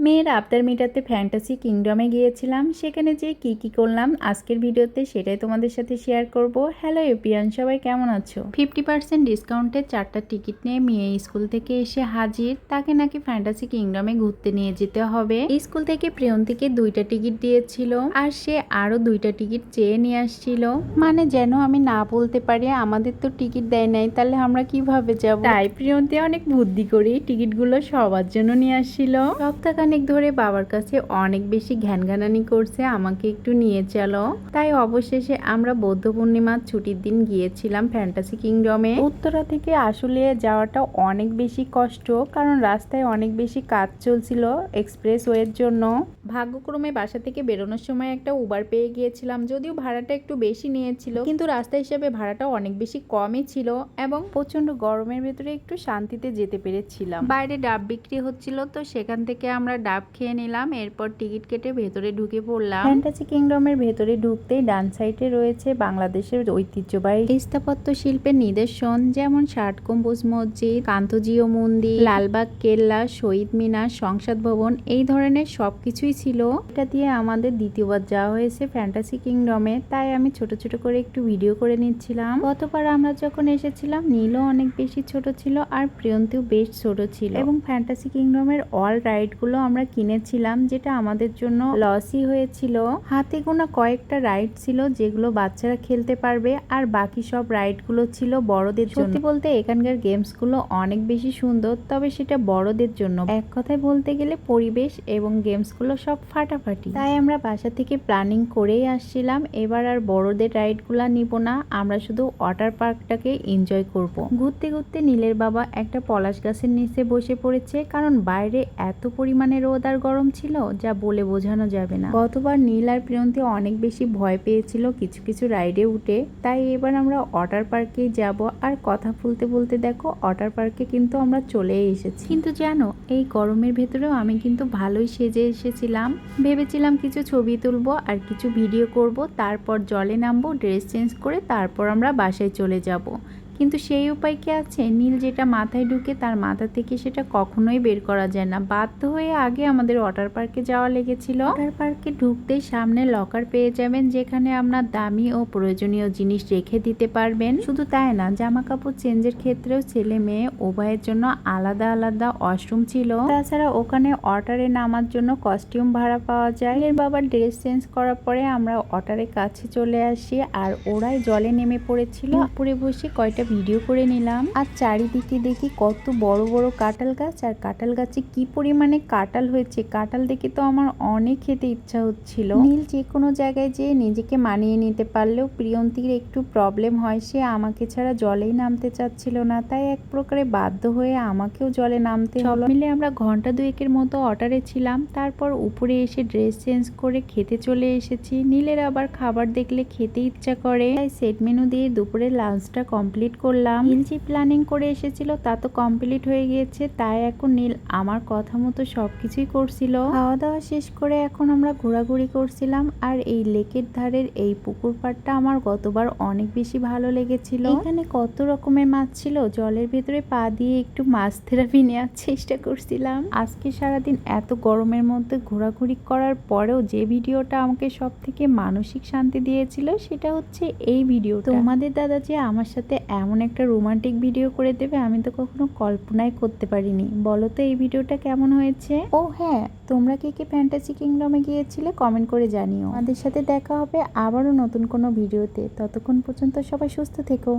মেয়ের আবদার মেটাতে ফ্যান্টাসি কিংডমে গিয়েছিলাম। সেখানে যে কি করলাম আজকের ভিডিওতে সেটাই তোমাদের সাথে শেয়ার করব। হ্যালো এপিয়ান, সবাই কেমন আছো? 50% ডিসকাউন্টে 4টা টিকিট নিয়ে মেয়ে স্কুল থেকে এসে হাজির। তাকে নাকি ফ্যান্টাসি কিংডমে ঘুরতে নিয়ে যেতে হবে। স্কুল থেকে প্রিয়ন্তীকে 2টা টিকিট দিয়েছিল আর সে আরো 2টা টিকিট চেয়ে নিয়ে আসছিল, মানে যেন আমি না বলতে পারি আমাদের তো টিকিট দেয় নাই, তাহলে আমরা কিভাবে যাব। তাই প্রিয়ন্তী অনেক বুদ্ধি করে টিকিটগুলো সবার জন্য নিয়ে আসছিল। সপ্তাহখানেক ধরে বাবার কাছে অনেক বেশি ঘ্যানঘানানি করছে আমাকে একটু নিয়ে চলো। তাই অবশেষে আমরা বৌদ্ধ পূর্ণিমার ছুটির দিন গিয়েছিলাম ফ্যান্টাসি কিংডমে। উত্তরা থেকে আশুলিয়া যাওয়াটা অনেক বেশি কষ্ট, কারণ রাস্তায় অনেক বেশি কাজ চলছিল এক্সপ্রেসওয়ের জন্য। ভাগ্যক্রমে বাসা থেকে বেরোনোর সময় একটা উবার পেয়ে গিয়েছিলাম, যদিও ভাড়াটা একটু বেশি নিয়েছিল, কিন্তু রাস্তা হিসেবে ভাড়াটা অনেক বেশি কমই ছিল এবং প্রচন্ড গরমের ভেতরে একটু শান্তিতে যেতে পেরেছিলাম। বাইরে ডাব বিক্রি হচ্ছিল, তো সেখান থেকে আমরা ডাব খেয়ে নিলাম। এরপর টিকিট কেটে ভেতরে ঢুকে পড়লাম। ফ্যান্টাসি কিংডমের ভেতরে ঢুকতেই ডান সাইডে রয়েছে বাংলাদেশের ঐতিহ্যবাহী স্থাপত্য শিল্পের নিদর্শন, যেমন ষাট গম্বুজ মসজিদ, কান্তজিও মন্দির, লালবাগ কেল্লা, শহীদ মিনার, সংসদ ভবন, এই ধরনের সবকিছুই ছিল। এটা দিয়ে আমাদের দ্বিতীয়বার যাওয়া হয়েছে ফ্যান্টাসি কিংডমে, তাই আমি ছোট ছোট করে একটু ভিডিও করে নিচ্ছিলাম। গতবার আমরা যখন এসেছিলাম নীলও অনেক বেশি ছোট ছিল আর প্রিয়ন্তীও বেশ ছোট ছিল, এবং ফ্যান্টাসি কিংডমের অল রাইড গুলো আমরা কিনেছিলাম, যেটা আমাদের জন্য লসই হয়েছিল। হাতে গোনা কয়েকটা রাইড ছিল যেগুলো বাচ্চারা খেলতে পারবে, আর বাকি সব রাইড গুলো ছিল বড়দের জন্য। সত্যি বলতে এখানকার গেমস গুলো অনেক বেশি সুন্দর, তবে সেটা বড়দের জন্য। এক কথায় বলতে গেলে পরিবেশ এবং গেমস গুলো সব ফাটাফাটি। তাই আমরা বাসা থেকে প্ল্যানিং করেই আসছিলাম এবার আর বড়দের রাইড গুলা নিব না, আমরা শুধু ওয়াটার পার্কটাকে এনজয় করব। ঘুরতে ঘুরতে নীলের বাবা একটা পলাশ গাছের নিচে বসে পড়েছে, কারণ বাইরে এত পরিমাণে রোদ আর গরম ছিল যা বলে বোঝানো যাবে না। গতবার নীল আর প্রিয়ন্তী অনেক বেশি ভয় পেয়েছিল কিছু কিছু রাইডে উঠে, তাই এবার আমরা ওয়াটার পার্কেই যাব। আর কথা বলতে বলতে দেখো ওয়াটার পার্কে কিন্তু আমরা চলে এসেছি। কিন্তু জানো, এই গরমের ভেতরেও আমি কিন্তু ভালোই সেজে এসেছিলাম। ভেবেছিলাম কিছু ছবি তুলবো আর কিছু ভিডিও করব, তারপর জলে নামবো, ড্রেস চেঞ্জ করে তারপর আমরা বাসায় চলে যাব। কিন্তু সেই উপায় কি আছে? নীল যেটা মাথায় ঢুকে তার মাথা থেকে সেটা কখনোই বের করা যায় না। বাধ্য হয়ে আগে আমাদের ওয়াটার পার্কে যাওয়া লেগেছিল। ওয়াটার পার্কে ঢুকতেই সামনে লকার পেয়ে যাবেন, যেখানে আপনার দামি ও প্রয়োজনীয় জিনিস রেখে দিতে পারবেন। শুধু তাই না, জামা কাপড় চেঞ্জের ক্ষেত্রেও ছেলে মেয়ে উভয়ের জন্য আলাদা আলাদা ওয়াশরুম ছিল। তাছাড়া ওখানে ওয়াটারে নামার জন্য কস্টিউম ভাড়া পাওয়া যায়। এর বাবার ড্রেস চেঞ্জ করার পরে আমরা ওয়াটারের কাছে চলে আসি, আর ওরাই জলে নেমে পড়েছিল। উপরে বসে কয়টা ভিডিও করে নিলাম। আর চারিদিকে দেখি কত বড় বড় কাঁঠাল গাছ, আর কাঁঠাল গাছে কি পরিমাণে কাঁঠাল হয়েছে। কাঁঠাল দেখে তো আমার অনেক খেতে ইচ্ছা হচ্ছিল। নীল যে কোনো জায়গায় যেয়ে নিজেকে মানিয়ে নিতে পারলেও প্রিয়ন্তীর একটু প্রবলেম হয়, সে আমাকে ছাড়া জলেই নামতে চাচ্ছিল না, তাই এক প্রকারে বাধ্য হয়ে আমাকেও জলে নামতে হলো। মিলে আমরা ঘন্টা দুয়েকের মতো অর্ডারে ছিলাম, তারপর উপরে এসে ড্রেস চেঞ্জ করে খেতে চলে এসেছি। নীলের আবার খাবার দেখলে খেতে ইচ্ছা করে, তাই সেট মেনু দিয়ে দুপুরে লাঞ্চটা কমপ্লিট করলাম। নীল যে প্ল্যানিং করে এসেছিল তা তো কমপ্লিট হয়ে গিয়েছে, তাই এখন নীল আমার কথা মতো সবকিছুই করছিল। খাওয়া দাওয়া শেষ করে এখন আমরা ঘোরাঘুরি করছিলাম, আর এই লেকের ধারের এই পুকুর পাড়টা আমার গতবার অনেক বেশি ভালো লেগেছিল। এখানে কত রকমের মাছ ছিল, জলের ভেতরে পা দিয়ে একটু মাছ থেরাপি নেওয়ার চেষ্টা করছিলাম। আজকে সারাদিন এত গরমের মধ্যে ঘোরাঘুরি করার পরেও যে ভিডিওটা আমাকে সব থেকে মানসিক শান্তি দিয়েছিল সেটা হচ্ছে এই ভিডিও। তোমাদের দাদা যে আমার সাথে এমন একটা রোমান্টিক ভিডিও করে দেবে আমি তো কখনো কল্পনাই করতে পারিনি। বলো তো এই ভিডিওটা কেমন হয়েছে? ও হ্যাঁ, তোমরা কে কে ফ্যান্টাসি কিংডমে গিয়েছিলে কমেন্ট করে জানিও। আমাদের সাথে দেখা হবে আবারও নতুন কোনো ভিডিওতে। ততক্ষণ পর্যন্ত সবাই সুস্থ থেকো।